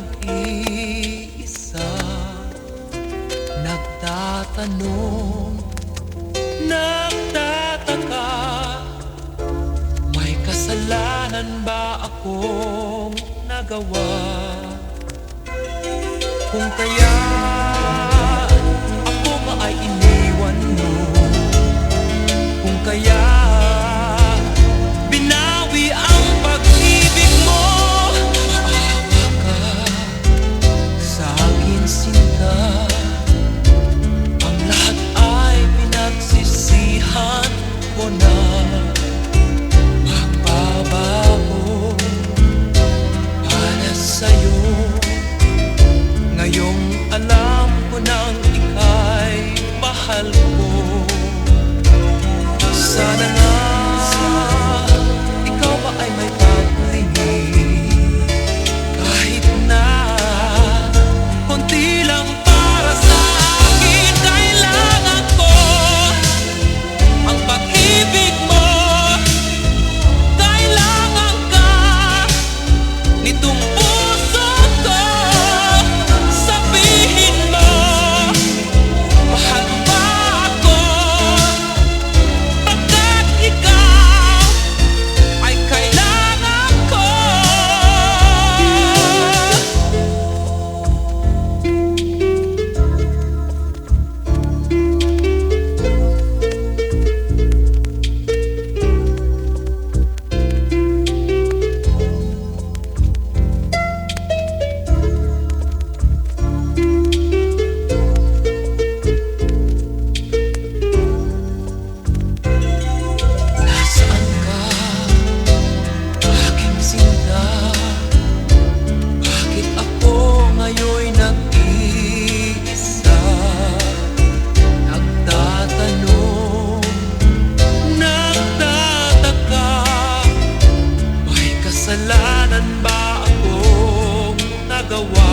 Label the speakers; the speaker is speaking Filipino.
Speaker 1: nag-iisa, nagtatanong, nagtataka, may kasalanan ba akong nagawa? Kung kaya ako ba ay iniwan mo, kung kaya binawi ang pag-ibig mo, maawa ka sa akin, sinta. Ang lahat ay pinagsisihan ko na. Magbabago para sa'yo. Ngayong alam ko nang ika'y mahal ko. Sana nga ikaw ba ay may pagtingin, kahit na konti lang para sa akin. Kailangan ko ang pag-ibig mo. Kailangan ka nitong puso ko. Sabihin mo, mahal mo ba ako? Pagkat ikaw ay kailangan ko. Nasaan ka, aking sinta? Bakit ako ngayon'y nag-iisa, nagtatanong, nagtataka, may kasalanan ba akong nagawa?